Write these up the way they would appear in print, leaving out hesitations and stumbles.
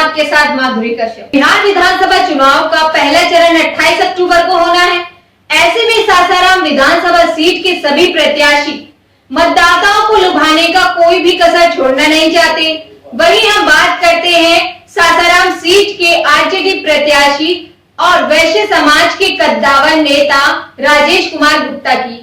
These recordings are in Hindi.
आपके साथ माधुरी कश्यप। बिहार विधानसभा चुनाव का पहला चरण 28 अक्टूबर को होना है। ऐसे में सासाराम विधानसभा सीट के सभी प्रत्याशी मतदाताओं को लुभाने का कोई भी कसर छोड़ना नहीं चाहते। वहीं हम बात करते हैं सासाराम सीट के आरजेडी प्रत्याशी और वैश्य समाज के कद्दावर नेता राजेश कुमार गुप्ता की।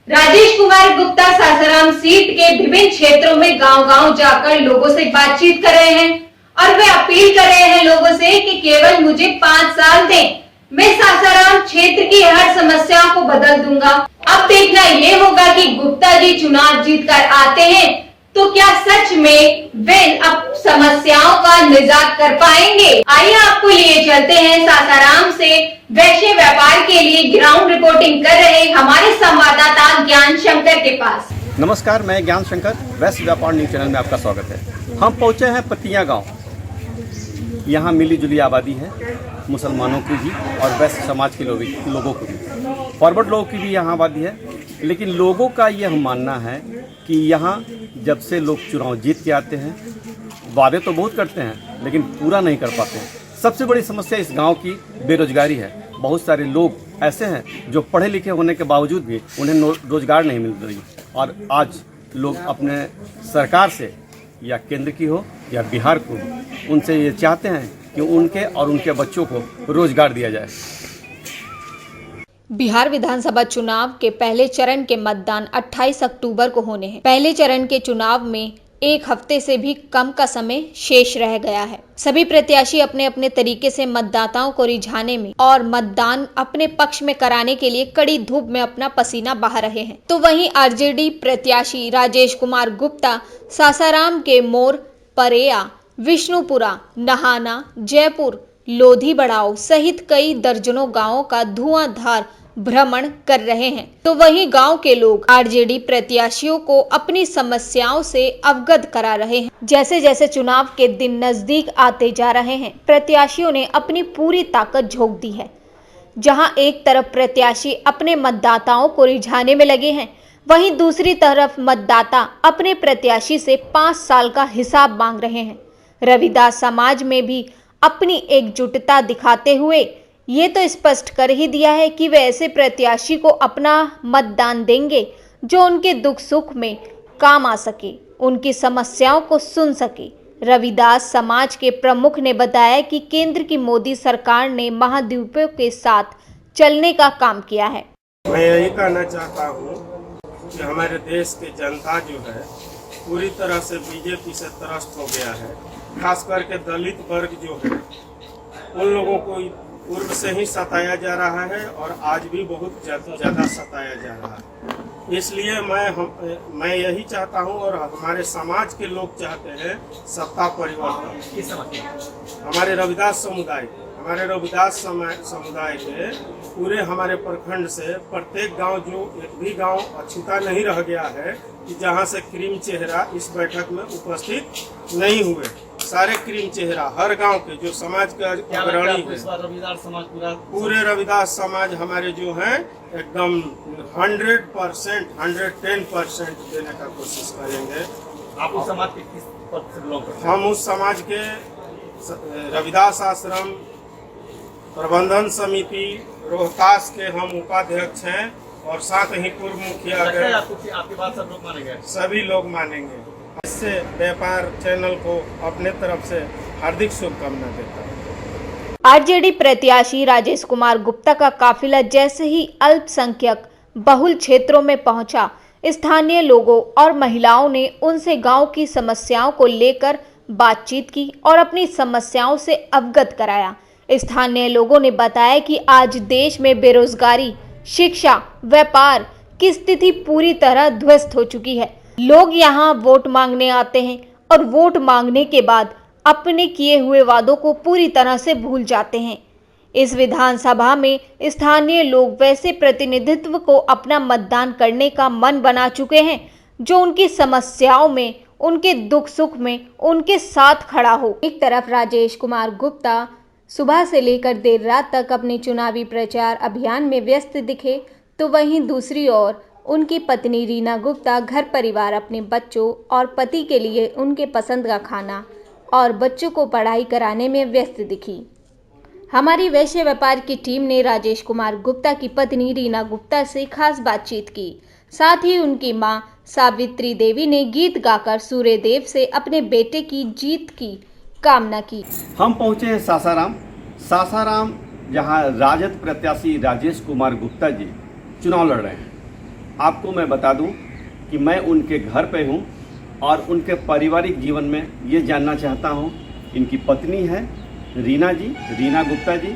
राजेश कुमार गुप्ता सासाराम सीट के विभिन्न क्षेत्रों में गांव-गांव जाकर लोगों से बातचीत कर रहे हैं और वे अपील कर रहे हैं लोगों से कि केवल मुझे 5 साल दें, मैं सासाराम क्षेत्र की हर समस्या को बदल दूंगा। अब देखना ये होगा कि गुप्ता जी चुनाव जीतकर आते हैं तो क्या सच में वे अब समस्याओं का निजात कर पाएंगे। आइए आपको लिए चलते हैं सासाराम से वैश्य व्यापार के लिए ग्राउंड रिपोर्टिंग कर रहे हमारे संवाददाता ज्ञान शंकर के पास। नमस्कार, मैं ज्ञान शंकर, वैश्य व्यापार न्यूज चैनल में आपका स्वागत है। हम पहुंचे हैं पतिया गांव। यहाँ मिली जुली आबादी है, मुसलमानों की भी और वैश्य समाज के लोगों की भी, फॉरवर्ड लोगों की भी यहाँ आबादी है। लेकिन लोगों का यह मानना है कि यहाँ जब से लोग चुनाव जीत के आते हैं, वादे तो बहुत करते हैं लेकिन पूरा नहीं कर पाते हैं। सबसे बड़ी समस्या इस गांव की बेरोजगारी है। बहुत सारे लोग ऐसे हैं जो पढ़े लिखे होने के बावजूद भी उन्हें रोजगार नहीं मिल रही और आज लोग अपने सरकार से, या केंद्र की हो या बिहार को, उनसे ये चाहते हैं कि उनके और उनके बच्चों को रोजगार दिया जाए। बिहार विधानसभा चुनाव के पहले चरण के मतदान 28 अक्टूबर को होने हैं। पहले चरण के चुनाव में 1 हफ्ते से भी कम का समय शेष रह गया है। सभी प्रत्याशी अपने अपने तरीके से मतदाताओं को रिझाने में और मतदान अपने पक्ष में कराने के लिए कड़ी धूप में अपना पसीना बहा रहे हैं। तो वहीं आरजेडी प्रत्याशी राजेश कुमार गुप्ता सासाराम के मोर, परेया, विष्णुपुरा, नहाना, जयपुर, लोधी बढ़ाओ सहित कई दर्जनों गांवों का धुआंधार भ्रमण कर रहे हैं। तो वहीं गांव के लोग आरजेडी प्रत्याशियों को अपनी समस्याओं से अवगत करा रहे हैं। जैसे जैसे चुनाव के दिन नजदीक आते जा रहे हैं, प्रत्याशियों ने अपनी पूरी ताकत झोंक दी है। जहां एक तरफ प्रत्याशी अपने मतदाताओं को रिझाने में लगे हैं, वहीं दूसरी तरफ मतदाता अपने प्रत्याशी से 5 साल का हिसाब मांग रहे हैं। रविदास समाज में भी अपनी एकजुटता दिखाते हुए ये तो स्पष्ट कर ही दिया है कि वे ऐसे प्रत्याशी को अपना मतदान देंगे जो उनके दुख सुख में काम आ सके, उनकी समस्याओं को सुन सके। रविदास समाज के प्रमुख ने बताया कि केंद्र की मोदी सरकार ने महाद्वीपों के साथ चलने का काम किया है। मैं यही कहना चाहता हूँ कि हमारे देश की जनता जो है पूरी तरह से बीजेपी से त्रस्त हो गया है। खास करके दलित वर्ग जो है, उन लोगों को पूर्व से ही सताया जा रहा है और आज भी बहुत ज़्यादा सताया जा रहा है। इसलिए मैं यही चाहता हूं और हमारे समाज के लोग चाहते हैं सत्ता परिवर्तन। हमारे रविदास समुदाय के पूरे हमारे प्रखंड से प्रत्येक गांव, जो एक भी गांव अछूता नहीं रह गया है कि जहां से क्रीम चेहरा इस बैठक में उपस्थित नहीं हुए। सारे क्रीम चेहरा हर गांव के जो समाज का अग्रणी है, पूरे रविदास समाज हमारे जो हैं एकदम 100%, 110% देने का कोशिश करेंगे। आप उस समाज के किस पद से बिलोंग करते हैं? हम उस समाज के रविदास आश्रम प्रबंधन समिति रोहतास के हम उपाध्यक्ष हैं और साथ ही पूर्व मुखिया के। आपकी बात सब लोग मानेंगे? सभी लोग मानेंगे। इससे व्यापार चैनल को अपने तरफ से हार्दिक शुभकामना देता हूँ। आरजेडी प्रत्याशी राजेश कुमार गुप्ता का काफिला जैसे ही अल्पसंख्यक बहुल क्षेत्रों में पहुंचा, स्थानीय लोगों और महिलाओं ने उनसे गांव की समस्याओं को लेकर बातचीत की और अपनी समस्याओं से अवगत कराया। स्थानीय लोगों ने बताया कि आज देश में बेरोजगारी, शिक्षा, व्यापार की स्थिति पूरी तरह ध्वस्त हो चुकी है। लोग यहाँ वोट मांगने आते हैं और वोट मांगने के बाद अपने किए हुए वादों को पूरी तरह से भूल जाते हैं। इस विधानसभा में स्थानीय लोग वैसे प्रतिनिधित्व को अपना मतदान करने का मन बना चुके हैं जो उनकी समस्याओं में, उनके दुख सुख में उनके साथ खड़ा हो। एक तरफ राजेश कुमार गुप्ता सुबह से लेकर देर रात तक अपने चुनावी प्रचार अभियान में व्यस्त दिखे, तो वहीं दूसरी ओर उनकी पत्नी रीना गुप्ता घर परिवार, अपने बच्चों और पति के लिए उनके पसंद का खाना और बच्चों को पढ़ाई कराने में व्यस्त दिखी। हमारी वैश्य व्यापार की टीम ने राजेश कुमार गुप्ता की पत्नी रीना गुप्ता से खास बातचीत की। साथ ही उनकी मां सावित्री देवी ने गीत गाकर सूर्यदेव से अपने बेटे की जीत की कामना की। हम पहुंचे हैं सासाराम जहां राजद प्रत्याशी राजेश कुमार गुप्ता जी चुनाव लड़ रहे हैं। आपको मैं बता दूं कि मैं उनके घर पे हूं और उनके पारिवारिक जीवन में ये जानना चाहता हूं। इनकी पत्नी है रीना गुप्ता जी।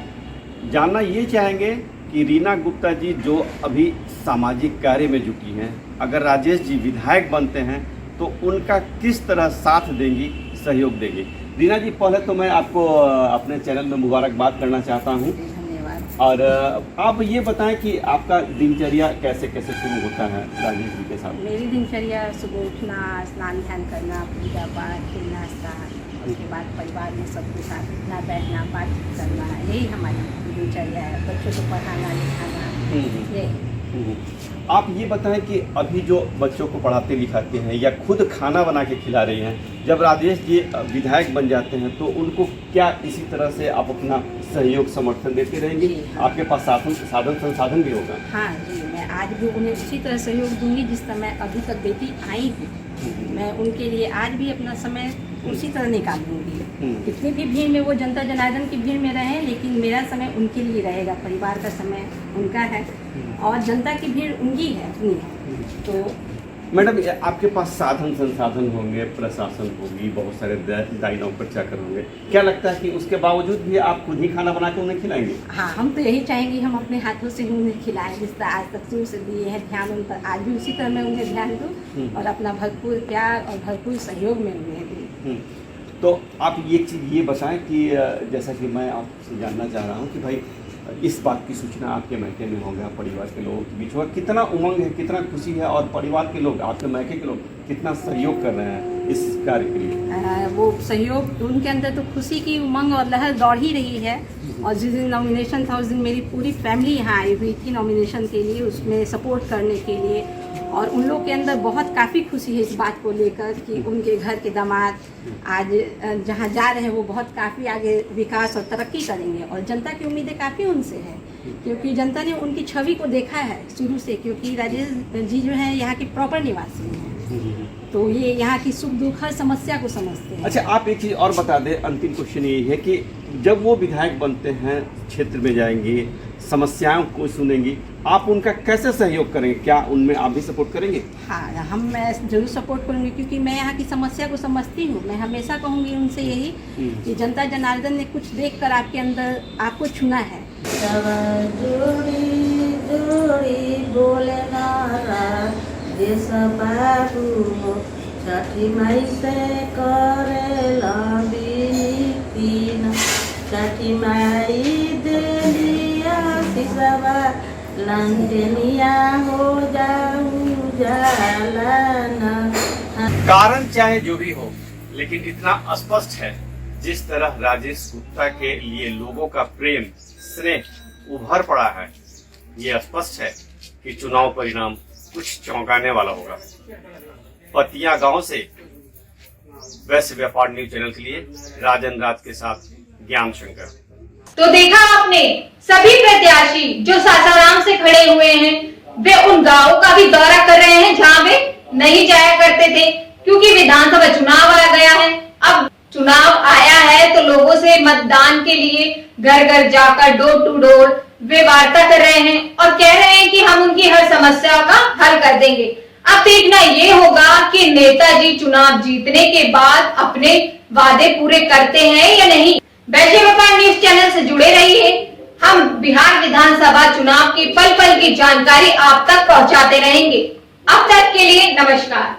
जानना ये चाहेंगे कि रीना गुप्ता जी जो अभी सामाजिक कार्य में जुटी हैं, अगर राजेश जी विधायक बनते हैं तो उनका किस तरह साथ देंगी, सहयोग देंगी। रीना जी, पहले तो मैं आपको अपने चैनल में मुबारकबाद करना चाहता हूं। धन्यवाद। और आप ये बताएं कि आपका दिनचर्या कैसे कैसे शुरू होता है राजेश जी के साथ। मेरी दिनचर्या सुबह उठना, स्नान ध्यान करना, पूजा पाठ, फिर नाश्ता, उसके बाद परिवार में सबके साथ उठना बैठना, बातचीत करना, यही हमारी दिनचर्या है। बच्चों को पढ़ाना लिखाना, यही। आप ये बताएं कि अभी जो बच्चों को पढ़ाते लिखाते हैं या खुद खाना बना के खिला रही हैं, जब राजेश जी विधायक बन जाते हैं तो उनको क्या इसी तरह से आप अपना सहयोग समर्थन देते रहेंगे? हाँ। आपके पास साधन संसाधन भी होगा। हाँ जी, मैं आज भी उन्हें उसी तरह सहयोग दूंगी जिस समय अभी तक बेटी आई हूँ। मैं उनके लिए आज भी अपना समय उसी तरह निकालूंगी। कितनी भी भीड़ में वो जनता जनार्दन की भीड़ में रहें, लेकिन मेरा समय उनके लिए रहेगा। परिवार का समय उनका है और जनता की भीड़ उनकी है, अपनी है। तो मैडम, आपके पास साधन संसाधन होंगे, प्रशासन होगी, बहुत सारे दाई नौकर चाकर होंगे, क्या लगता है कि उसके बावजूद भी आप खुद ही खाना बना के उन्हें खिलाएंगे? हाँ, हम तो यही चाहेंगे हम अपने हाथों से ही उन्हें खिलाएं। जिस तरह आज तक शुरू से दिए हैं ध्यान उन पर, आज भी उसी तरह मैं उन्हें ध्यान दूँ और अपना भरपूर प्यार और भरपूर सहयोग में उन्हें दूँ। तो आप ये चीज़ ये बताएं कि जैसा कि मैं आपसे जानना चाह रहा हूँ कि भाई इस बात की सूचना आपके मैके में होगा, परिवार के लोगों के बीच होगा, कितना उमंग है, कितना खुशी है और परिवार के लोग, आपके मैके के लोग कितना सहयोग कर रहे हैं इस कार्य के लिए? वो सहयोग, उनके अंदर तो खुशी की उमंग और लहर दौड़ ही रही है। और जिस दिन नॉमिनेशन था उस दिन मेरी पूरी फैमिली यहाँ आई हुई थी नॉमिनेशन के लिए, उसमें सपोर्ट करने के लिए। और उन लोग के अंदर बहुत काफ़ी खुशी है इस बात को लेकर कि उनके घर के दामाद आज जहाँ जा रहे हैं वो बहुत काफ़ी आगे विकास और तरक्की करेंगे। और जनता की उम्मीदें काफ़ी उनसे है, क्योंकि जनता ने उनकी छवि को देखा है शुरू से, क्योंकि राजेश जी जो है यहाँ की प्रॉपर निवासी हैं, तो ये यहाँ की सुख दुख हर समस्या को समझते हैं। अच्छा, आप एक चीज़ और बता दें, अंतिम क्वेश्चन यही है कि जब वो विधायक बनते हैं, क्षेत्र में जाएंगे, समस्याओं को सुनेंगी, आप उनका कैसे सहयोग करेंगे? क्या उनमें आप भी सपोर्ट करेंगे? हाँ, मैं जरूर सपोर्ट करूँगी, क्योंकि मैं यहाँ की समस्या को समझती हूँ। मैं हमेशा कहूँगी उनसे यही कि जनता जनार्दन ने कुछ देखकर आपके अंदर आपको चुना है। छठी माई से करेला बिनती, छठी माई देलिया सिसवा लंदनिया हो जाऊं जालाना। कारण चाहे जो भी हो, लेकिन इतना स्पष्ट है, जिस तरह राजेश गुप्ता के लिए लोगों का प्रेम स्नेह उभर पड़ा है, ये स्पष्ट है कि चुनाव परिणाम कुछ चौंकाने वाला होगा। पतिया गांव से वैश्य व्यापार न्यूज चैनल के लिए राजन राज के साथ ज्ञान शंकर। तो देखा आपने, सभी प्रत्याशी जो सासाराम से खड़े हुए हैं वे उन गांवों का भी दौरा कर रहे हैं जहां वे नहीं जाया करते थे, क्योंकि विधानसभा चुनाव आ गया है। अब चुनाव आया है तो लोगों से मतदान के लिए घर घर जाकर डोर टू डोर वे वार्ता कर रहे हैं और कह रहे हैं कि हम उनकी हर समस्या का हल कर देंगे। अब देखना ये होगा कि नेताजी चुनाव जीतने के बाद अपने वादे पूरे करते हैं या नहीं। वैश्य व्यापार न्यूज चैनल से जुड़े रहिए। हम बिहार विधानसभा चुनाव की पल पल की जानकारी आप तक पहुंचाते रहेंगे। अब तक के लिए नमस्कार।